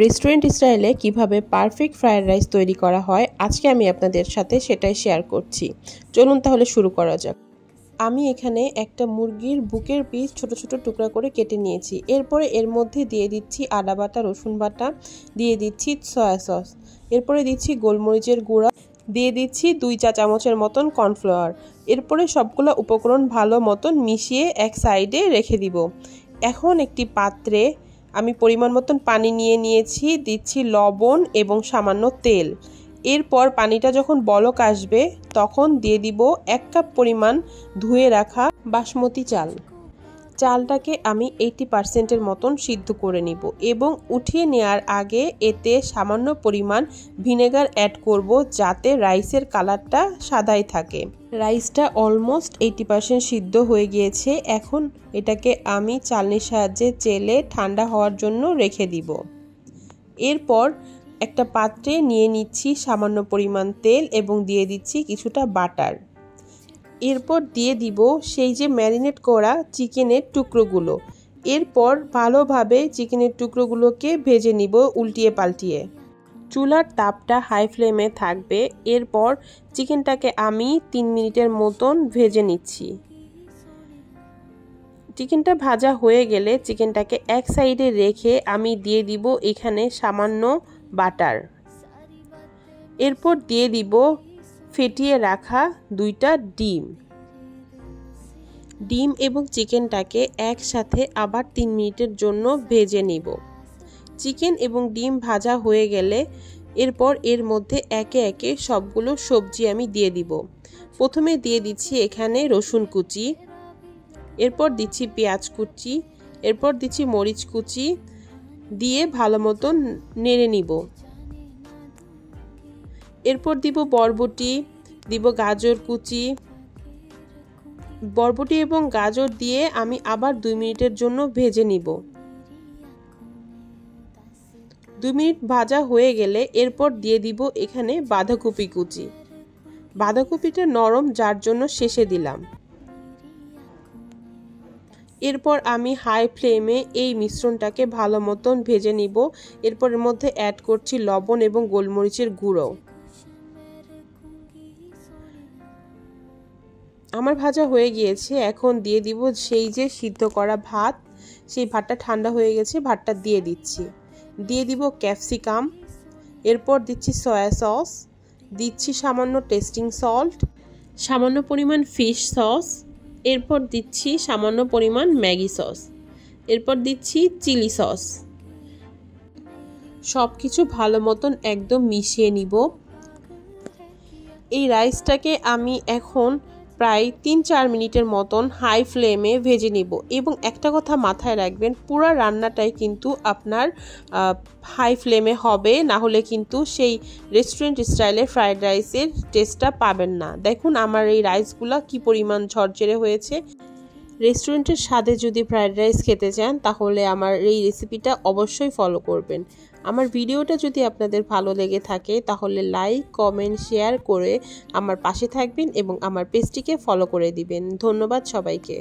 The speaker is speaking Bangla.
রেস্টুরেন্ট স্টাইলে কিভাবে পারফেক্ট ফ্রাইড রাইস তৈরি করা হয় আজকে আমি আপনাদের সাথে সেটাই শেয়ার করছি। চলুন তাহলে শুরু করা যাক। আমি এখানে একটা মুরগির বুকের পিস ছোট ছোট টুকরা করে কেটে নিয়েছি। এরপরে এর মধ্যে দিয়ে দিচ্ছি আদা বাটা, রসুন বাটা, দিয়ে দিচ্ছি সয়া সস, এরপরে দিচ্ছি গোলমরিচের গুঁড়া, দিয়ে দিচ্ছি 2 চা চামচের মতন কর্নফ্লাওয়ার। এরপরে সবগুলো উপকরণ ভালো মতন মিশিয়ে এক সাইডে রেখে দিব। এখন একটি পাত্রে আমি পরিমাণ মতন পানি নিয়ে নিয়েছি, দিচ্ছি লবণ এবং সামান্য তেল। এরপর পানিটা যখন বলক আসবে তখন দিয়ে দিব 1 কাপ পরিমাণ ধুয়ে রাখা বাসমতি চাল। চালটাকে আমি 80% মতন সিদ্ধ করে নিব এবং উঠিয়ে নেওয়ার আগে এতে সামান্য পরিমাণ ভিনেগার অ্যাড করব যাতে রাইসের কালারটা সাদাই থাকে। রাইসটা অলমোস্ট 80% সিদ্ধ হয়ে গিয়েছে। এখন এটাকে আমি চালনির সাহায্যে চেলে ঠান্ডা হওয়ার জন্য রেখে দিব। এরপর একটা পাত্রে নিয়ে নিচ্ছি সামান্য পরিমাণ তেল এবং দিয়ে দিচ্ছি কিছুটা বাটার। এরপর দিয়ে দিব সেই যে ম্যারিনেট করা চিকেনের টুকরোগুলো। এরপর ভালোভাবে চিকেনের টুকরোগুলোকে ভেজে নিব উল্টিয়ে পাল্টিয়ে। চুলার তাপটা হাই ফ্লেমে থাকবে। এরপর চিকেনটাকে আমি 3 মিনিটের মতন ভেজে নিচ্ছি। চিকেনটা ভাজা হয়ে গেলে চিকেনটাকে এক সাইডে রেখে আমি দিয়ে দিব এখানে সামান্য বাটার। এরপর দিয়ে দিব ফেটিয়ে রাখা 2টা ডিম। ডিম এবং চিকেনটাকে একসাথে আবার 3 মিনিটের জন্য ভেজে নিব। চিকেন এবং ডিম ভাজা হয়ে গেলে এরপর এর মধ্যে একে একে সবগুলো সবজি আমি দিয়ে দিব। প্রথমে দিয়ে দিচ্ছি এখানে রসুন কুচি, এরপর দিচ্ছি পেঁয়াজ কুচি, এরপর দিচ্ছি মরিচ কুচি, দিয়ে ভালো মতন নেড়ে নিব। এরপর দিব বরবটি, দিব গাজর কুচি। বরবটি এবং গাজর দিয়ে আমি আবার 2 মিনিটের জন্য ভেজে নিব। 2 মিনিট ভাজা হয়ে গেলে এরপর দিয়ে দিব এখানে বাঁধাকপি কুচি। বাঁধাকপিটা নরম যার জন্য শেষে দিলাম। এরপর আমি হাই ফ্লেমে এই মিশ্রণটাকে ভালো মতন ভেজে নিব। এরপর এর মধ্যে অ্যাড করছি লবণ এবং গোলমরিচের গুঁড়ো। আমার ভাজা হয়ে গিয়েছে। এখন দিয়ে দিব সেই যে সিদ্ধ করা ভাত। সেই ভাতটা ঠান্ডা হয়ে গেছে, ভাতটা দিয়ে দিচ্ছি। দিয়ে দিব ক্যাপসিকাম, এরপর দিচ্ছি সয়া সস, দিচ্ছি সামান্য টেস্টিং সল্ট, সামান্য পরিমাণ ফিশ সস, এরপর দিচ্ছি সামান্য পরিমাণ ম্যাগি সস, এরপর দিচ্ছি চিলি সস। সব কিছু ভালো মতন একদম মিশিয়ে নিব। এই রাইসটাকে আমি এখন প্রায় 3-4 মিনিটের মতন হাই ফ্লেমে ভেজে নিব। এবং একটা কথা মাথায় রাখবেন, পুরো রান্নাটাই কিন্তু আপনার হাই ফ্লেমে হবে, না হলে কিন্তু সেই রেস্টুরেন্ট স্টাইলের ফ্রাইড রাইসের টেস্টটা পাবেন না। দেখুন আমার এই রাইসগুলো কি পরিমাণ ঝরঝরে হয়েছে। রেস্টুরেন্টের স্বাদে যদি ফ্রাইড রাইস খেতে চান তাহলে আমার এই রেসিপিটা অবশ্যই ফলো করবেন। আমার ভিডিওটা যদি আপনাদের ভালো লেগে থাকে তাহলে লাইক, কমেন্ট, শেয়ার করে আমার পাশে থাকবেন এবং আমার পেজটিকে ফলো করে দিবেন। ধন্যবাদ সবাইকে।